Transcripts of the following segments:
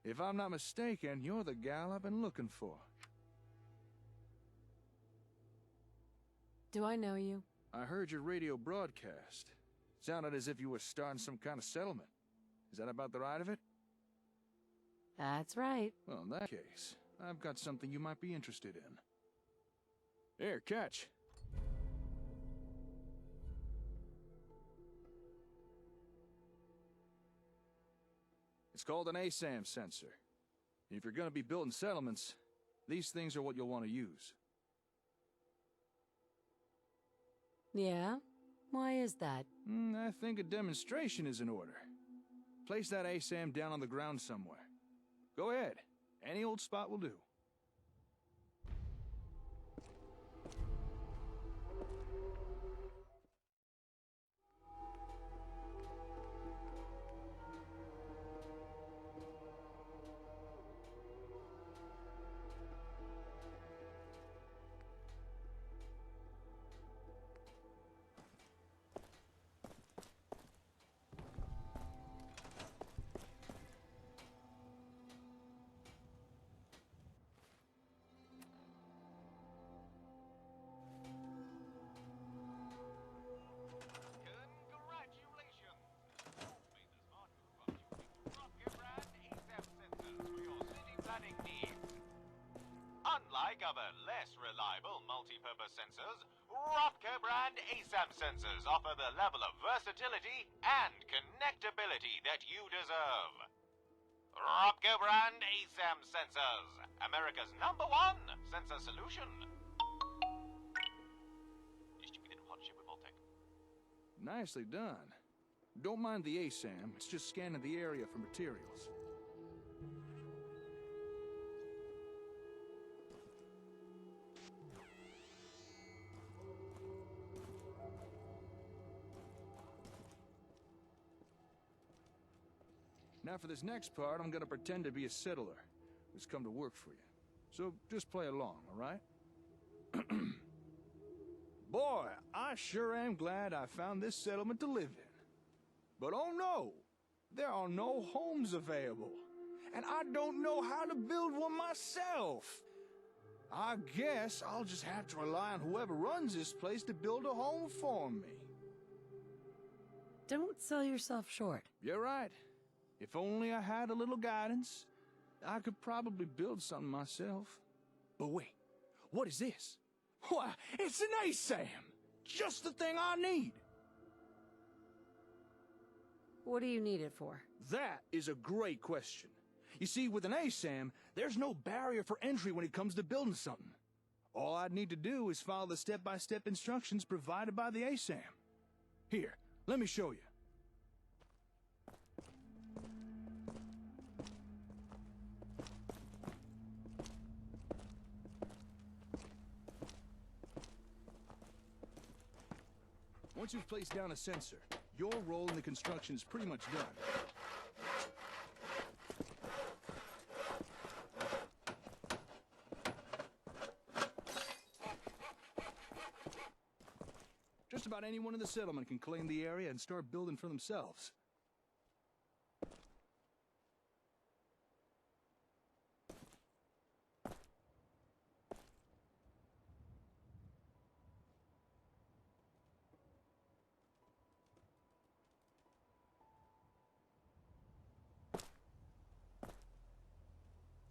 If I'm not mistaken, you're the gal I've been looking for. Do I know you? I heard your radio broadcast. Sounded as if you were starting some kind of settlement. Is that about the right of it? That's right. Well, in that case, I've got something you might be interested in. Here, catch. It's called an ASAM sensor. If you're gonna be building settlements, these things are what you'll want to use. Yeah? Why is that? I think a demonstration is in order. Place that ASAM down on the ground somewhere. Go ahead. Any old spot will do. Unlike other less reliable multi-purpose sensors, Rotko brand ASAM sensors offer the level of versatility and connectability that you deserve. Rotko brand ASAM sensors, America's #1 sensor solution. Distributed in partnership with Voltec. Nicely done. Don't mind the ASAM, it's just scanning the area for materials. Now for this next part, I'm gonna pretend to be a settler who's come to work for you. So just play along, all right? Boy, I sure am glad I found this settlement to live in. But oh no, there are no homes available. And I don't know how to build one myself. I guess I'll just have to rely on whoever runs this place to build a home for me. Don't sell yourself short. You're right. If only I had a little guidance, I could probably build something myself. But wait, what is this? Why, it's an ASAM! Just the thing I need! What do you need it for? That is a great question. You see, with an ASAM, there's no barrier for entry when it comes to building something. All I'd need to do is follow the step-by-step instructions provided by the ASAM. Here, let me show you. Once you've placed down a sensor, your role in the construction is pretty much done. Just about anyone in the settlement can claim the area and start building for themselves.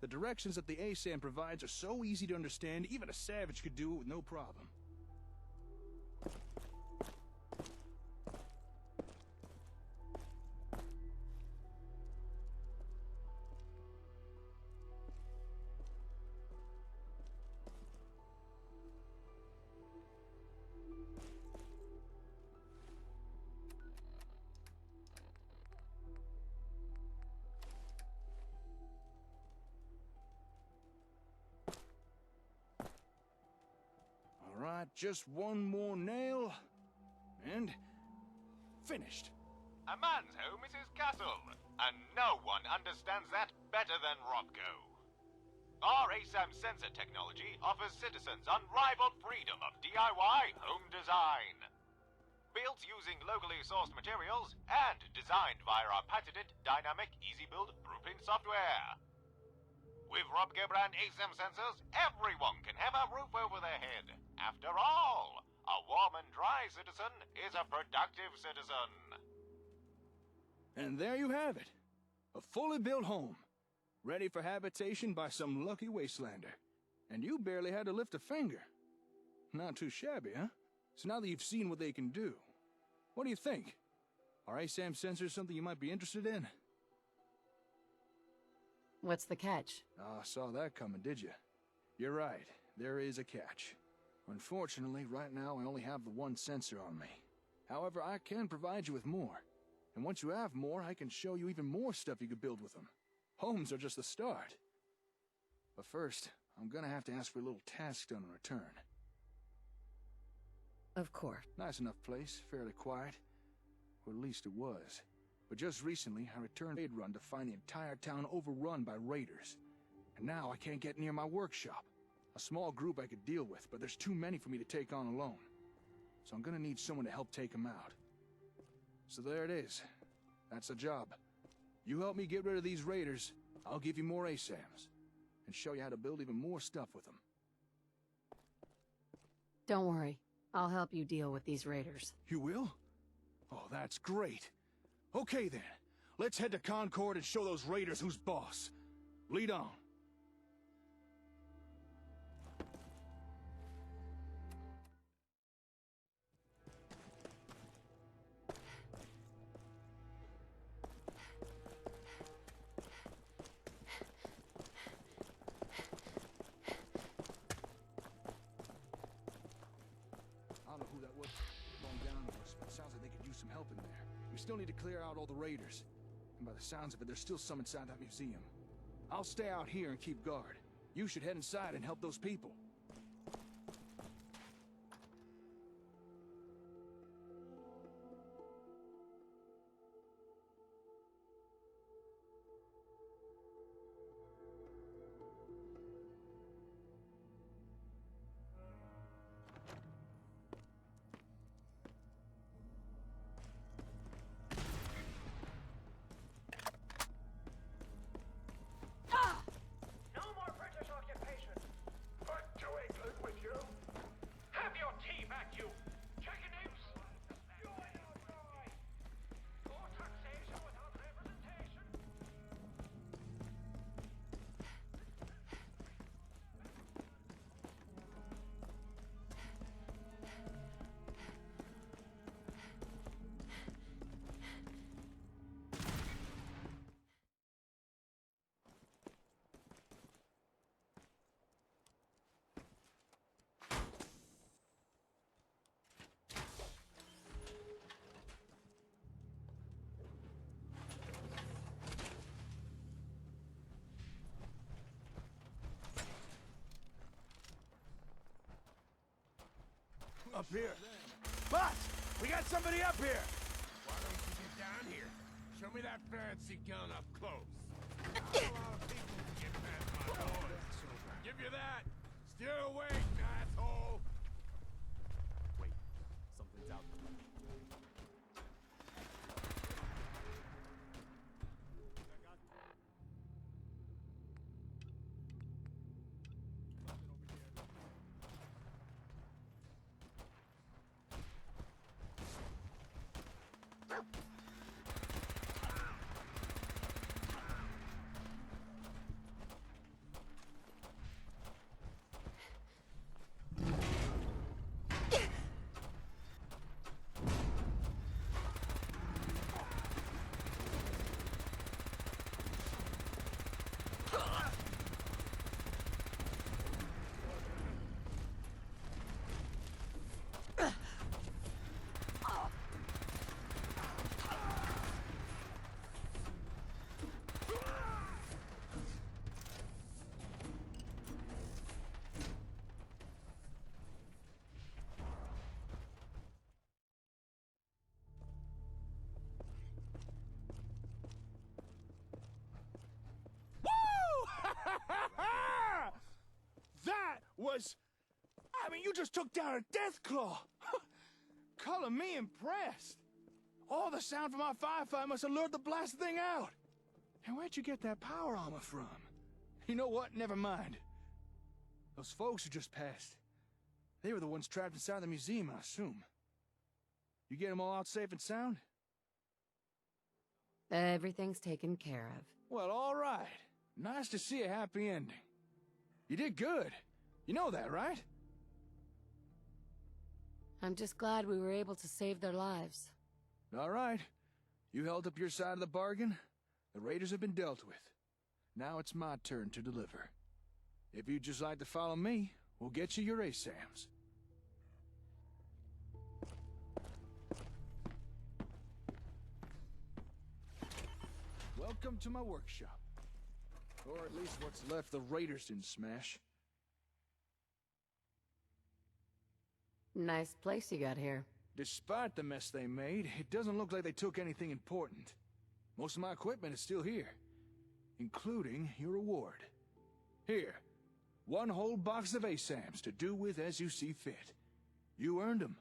The directions that the ASAM provides are so easy to understand, even a savage could do it with no problem. All right, just one more nail, and finished. A man's home is his castle, and no one understands that better than Rotko. Our ASAM sensor technology offers citizens unrivaled freedom of DIY home design. built using locally sourced materials, and designed via our patented dynamic easy-build blueprint software. With Robke brand ASEM sensors, everyone can have a roof over their head. After all, a warm and dry citizen is a productive citizen. And there you have it. A fully built home. Ready for habitation by some lucky wastelander. And you barely had to lift a finger. Not too shabby, huh? So now that you've seen what they can do, what do you think? Are ASAM sensors something you might be interested in? What's the catch? Ah, saw that coming, did you? You're right, there is a catch. Unfortunately, right now I only have the one sensor on me. However, I can provide you with more. And once you have more, I can show you even more stuff you could build with them. Homes are just the start. But first, I'm gonna have to ask for a little task done in return. Of course. Nice enough place, fairly quiet. Or at least it was. But just recently, I returned a raid run to find the entire town overrun by raiders. And now I can't get near my workshop. A small group I could deal with, but there's too many for me to take on alone. So I'm gonna need someone to help take them out. So there it is. That's the job. You help me get rid of these raiders, I'll give you more ASAMs. And show you how to build even more stuff with them. Don't worry. I'll help you deal with these raiders. You will? Oh, that's great. Okay then, let's head to Concord and show those raiders who's boss. Lead on. I don't know who that was going down to us, but it sounds like they could use some help in there. We still need to clear out all the raiders. And by the sounds of it, there's still some inside that museum. I'll stay out here and keep guard. You should head inside and help those people. No more British occupation. Back to England with you. Have your tea back, you chicken imps. More taxation without representation. Up here. Boss! We got somebody up here! Why don't you get down here? Show me that fancy gun up close. Not a lot of people can get past my doors. Give you that. Still awake, asshole. Wait, something's out there. That was... I mean, you just took down a death claw! color me impressed. All the sound from our firefight must have lured the blasted thing out. And where'd you get that power armor from? You know what? Never mind. Those folks who just passed, they were the ones trapped inside the museum, I assume. You get them all out safe and sound? Everything's taken care of. Well, all right. Nice to see a happy ending. You did good. You know that, right? I'm just glad we were able to save their lives. All right. You held up your side of the bargain. The raiders have been dealt with. Now it's my turn to deliver. If you'd just like to follow me, we'll get you your ASAMs. Welcome to my workshop. Or at least what's left the raiders didn't smash. Nice place you got here. Despite the mess they made, it doesn't look like they took anything important. Most of my equipment is still here, including your reward. Here, one whole box of ASAMs to do with as you see fit. You earned them.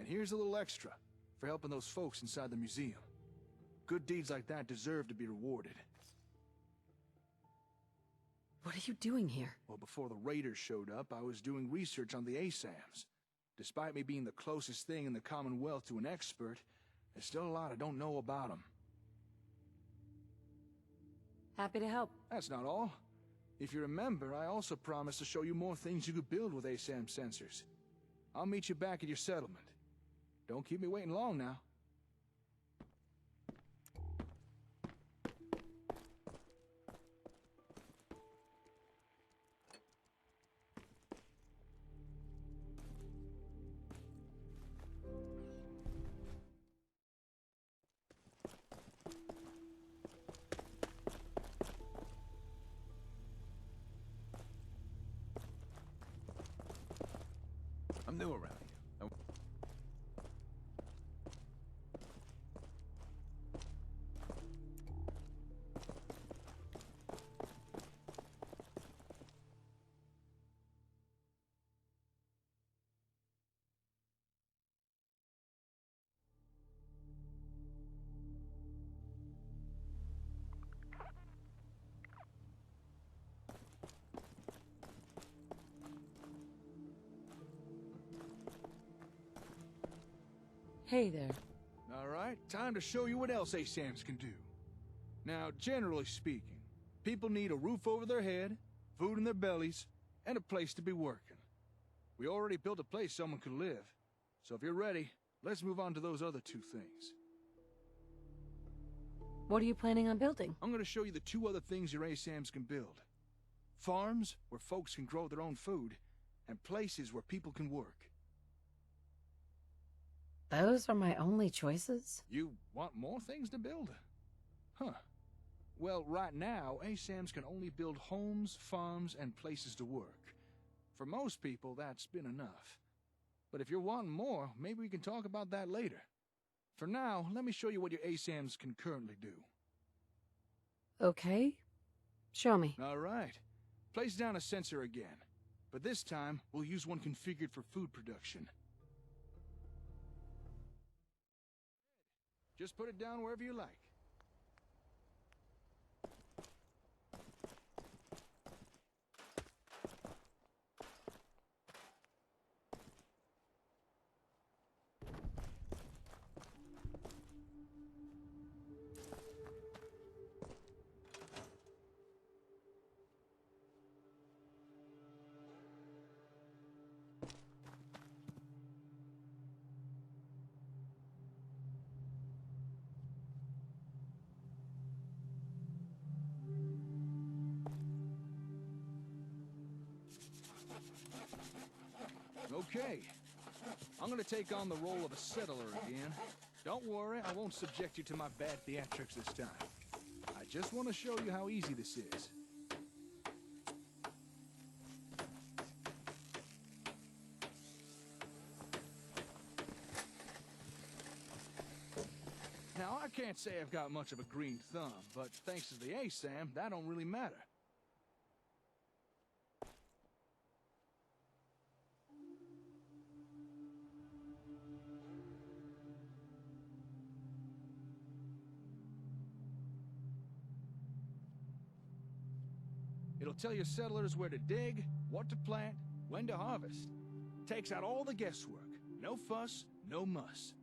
And here's a little extra for helping those folks inside the museum. Good deeds like that deserve to be rewarded. What are you doing here? Well, before the raiders showed up, I was doing research on the ASAMs. Despite me being the closest thing in the Commonwealth to an expert, there's still a lot I don't know about them. Happy to help. That's not all. If you remember, I also promised to show you more things you could build with ASAM sensors. I'll meet you back at your settlement. Don't keep me waiting long now. I'm new around here. Hey there. All right, time to show you what else ASAMs can do. Now, generally speaking, people need a roof over their head, food in their bellies, and a place to be working. We already built a place someone could live. So if you're ready, let's move on to those other two things. What are you planning on building? I'm going to show you the two other things your ASAMs can build. Farms, where folks can grow their own food, and places where people can work. Those are my only choices? You want more things to build? Huh. Well, right now, ASAMs can only build homes, farms, and places to work. For most people, that's been enough. But if you're wanting more, maybe we can talk about that later. For now, let me show you what your ASAMs can currently do. Okay. Show me. All right. Place down a sensor again. But this time, we'll use one configured for food production. Just put it down wherever you like. Okay. I'm gonna take on the role of a settler again. Don't worry, I won't subject you to my bad theatrics this time. I just want to show you how easy this is. Now, I can't say I've got much of a green thumb, but thanks to the ASAM, that don't really matter. It'll tell your settlers where to dig, what to plant, when to harvest. Takes out all the guesswork. No fuss, no muss.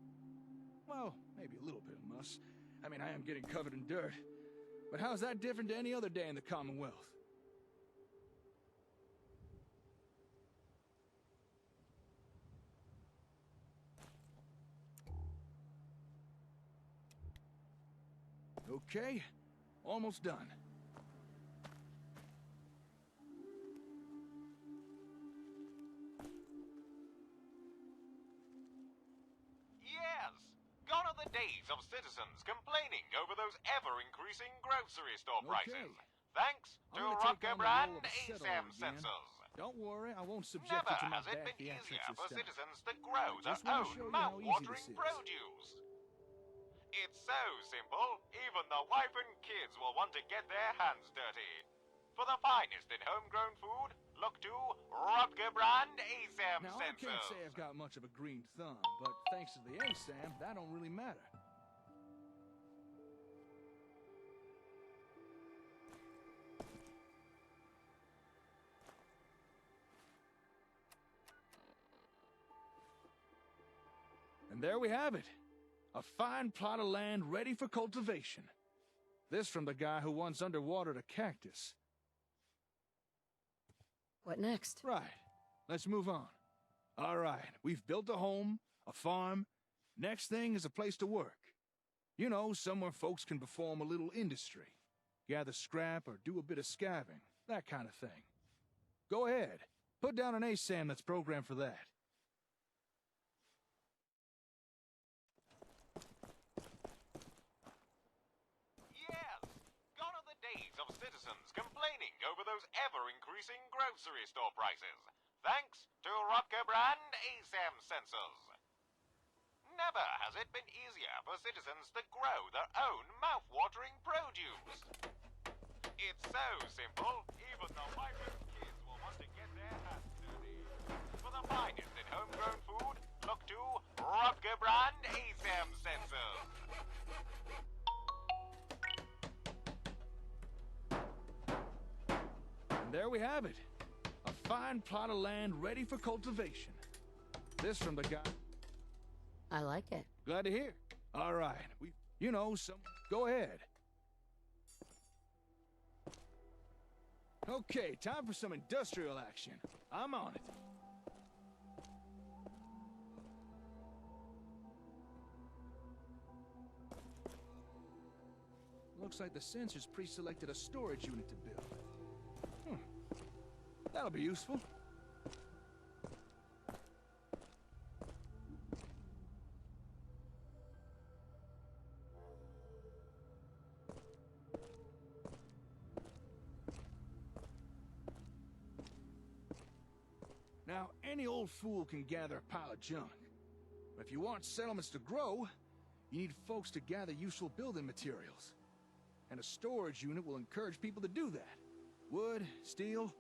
Well, maybe a little bit of muss. I mean, I am getting covered in dirt. But how's that different to any other day in the Commonwealth? Okay, almost done. Yes! Gone are the days of citizens complaining over those ever-increasing grocery store prices. Okay. Thanks to I'm gonna take Rodka on the brand role of a settler ASAM again. sensors. Don't worry, I won't subject Never you to my has it bad been easier theatrics for this time. citizens to grow their just wanna own show you how easy mouth-watering this is. produce. It's so simple, even the wife and kids will want to get their hands dirty. For the finest in homegrown food, look to Rodka brand ASAM Now, I sensors. can't say I've got much of a green thumb, but thanks to the ASAM, that don't really matter. And there we have it. A fine plot of land ready for cultivation. This from the guy who once underwatered a cactus. What next? Right. Let's move on. All right, we've built a home, a farm. Next thing is a place to work. You know, somewhere folks can perform a little industry. Gather scrap or do a bit of scavenging, that kind of thing. Go ahead. Put down an ASAM that's programmed for that. Yes! Gone are the days of citizens complaining over those ever-increasing grocery store prices. Thanks to Rodka brand ASAM sensors. Never has it been easier for citizens to grow their own mouth-watering produce. It's so simple, even the wife and kids will want to get their hands dirty. For the finest in homegrown food, look to Rodka brand ASAM sensors. And there we have it. A fine plot of land ready for cultivation. This from the guy. I like it. Glad to hear. All right, you know, go ahead. Okay, time for some industrial action. I'm on it. Looks like the sensors pre-selected a storage unit to build. That'll be useful. Now, any old fool can gather a pile of junk. But if you want settlements to grow, you need folks to gather useful building materials. And a storage unit will encourage people to do that. Wood, steel,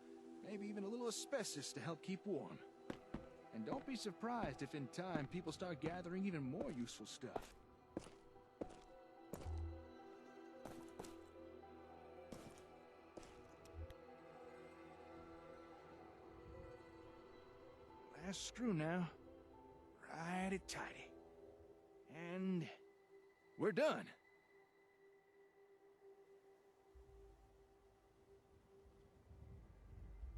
maybe even a little asbestos to help keep warm. And don't be surprised if in time people start gathering even more useful stuff. Last screw now. Righty-tighty. And we're done.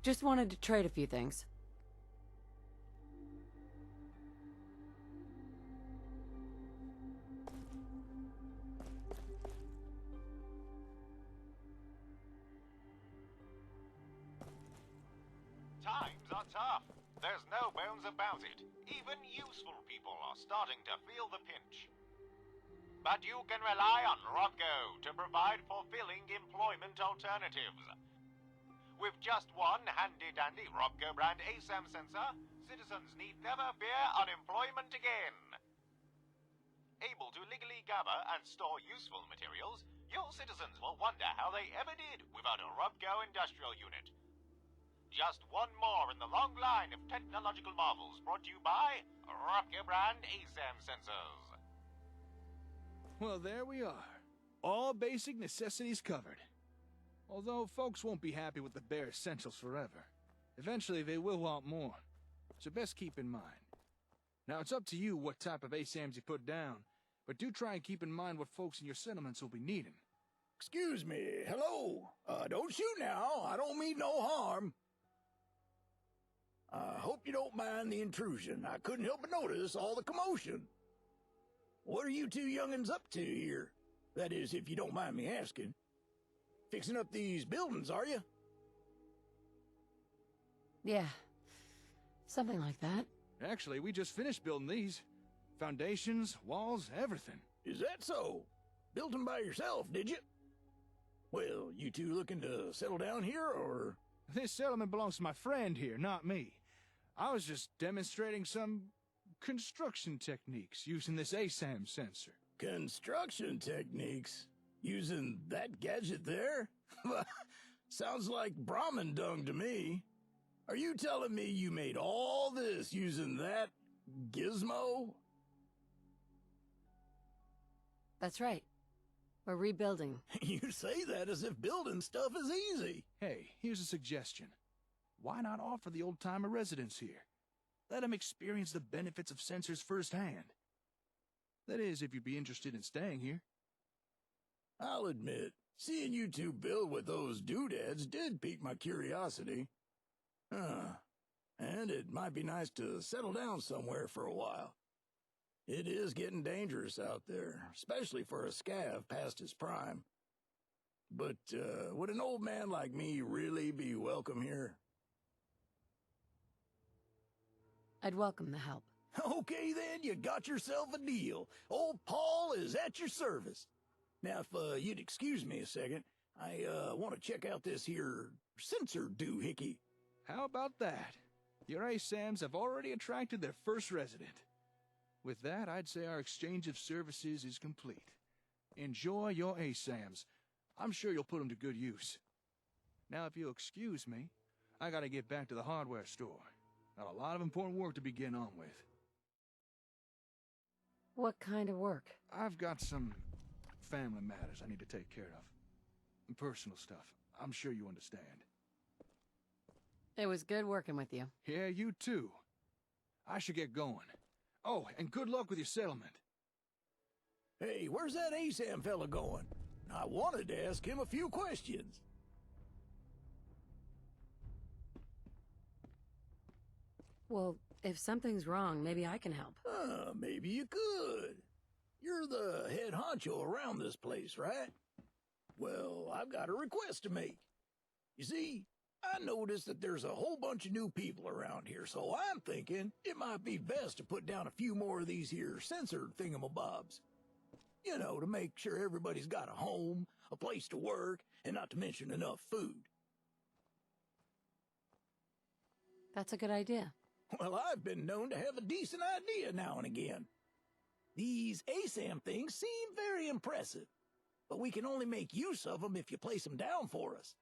Just wanted to trade a few things. Times are tough. There's no bones about it. Even useful people are starting to feel the pinch. But you can rely on Rodko to provide fulfilling employment alternatives. With just one handy-dandy Rodko brand ASAM sensor, citizens need never fear unemployment again. able to legally gather and store useful materials, your citizens will wonder how they ever did without a Robco industrial unit. Just one more in the long line of technological marvels brought to you by Robco brand ASAM sensors. Well, there we are. All basic necessities covered. Although folks won't be happy with the bare essentials forever. Eventually they will want more. So best keep in mind. Now it's up to you what type of ASAMs you put down, but do try and keep in mind what folks in your settlements will be needing. Excuse me, hello. Don't shoot now, I don't mean no harm. I hope you don't mind the intrusion. I couldn't help but notice all the commotion. What are you two young'uns up to here? That is, if you don't mind me asking. Fixing up these buildings, are you? Yeah. Something like that. Actually, we just finished building these. Foundations, walls, everything. Is that so? Built them by yourself, did you? Well, you two looking to settle down here, or...? This settlement belongs to my friend here, not me. I was just demonstrating some construction techniques using this ASAM sensor. Construction techniques? Using that gadget there? Sounds like Brahmin dung to me. Are you telling me you made all this using that gizmo? That's right. We're rebuilding. You say that as if building stuff is easy. Hey, here's a suggestion. Why not offer the old-timer residents here? Let them experience the benefits of sensors firsthand. That is, if you'd be interested in staying here. I'll admit, seeing you two build with those doodads did pique my curiosity. And it might be nice to settle down somewhere for a while. It is getting dangerous out there, especially for a scav past his prime. But, would an old man like me really be welcome here? I'd welcome the help. Okay then, you got yourself a deal. Old Paul is at your service. Now, if you'd excuse me a second, I want to check out this here sensor doohickey. How about that? Your ASAMs have already attracted their first resident. With that, I'd say our exchange of services is complete. Enjoy your ASAMs. I'm sure you'll put them to good use. Now, if you'll excuse me, I gotta get back to the hardware store. Got a lot of important work to begin on with. What kind of work? I've got some family matters I need to take care of. And personal stuff. I'm sure you understand. It was good working with you. Yeah, you too. I should get going. Oh, and good luck with your settlement. Hey, where's that ASAM fella going? I wanted to ask him a few questions. Well, if something's wrong, maybe I can help. Maybe you could. You're the head honcho around this place, right? Well, I've got a request to make. You see, I noticed that there's a whole bunch of new people around here, so I'm thinking it might be best to put down a few more of these here sensor thingamabobs. You know, to make sure everybody's got a home, a place to work, and not to mention enough food. That's a good idea. Well, I've been known to have a decent idea now and again. These ASAM things seem very impressive, but we can only make use of them if you place them down for us.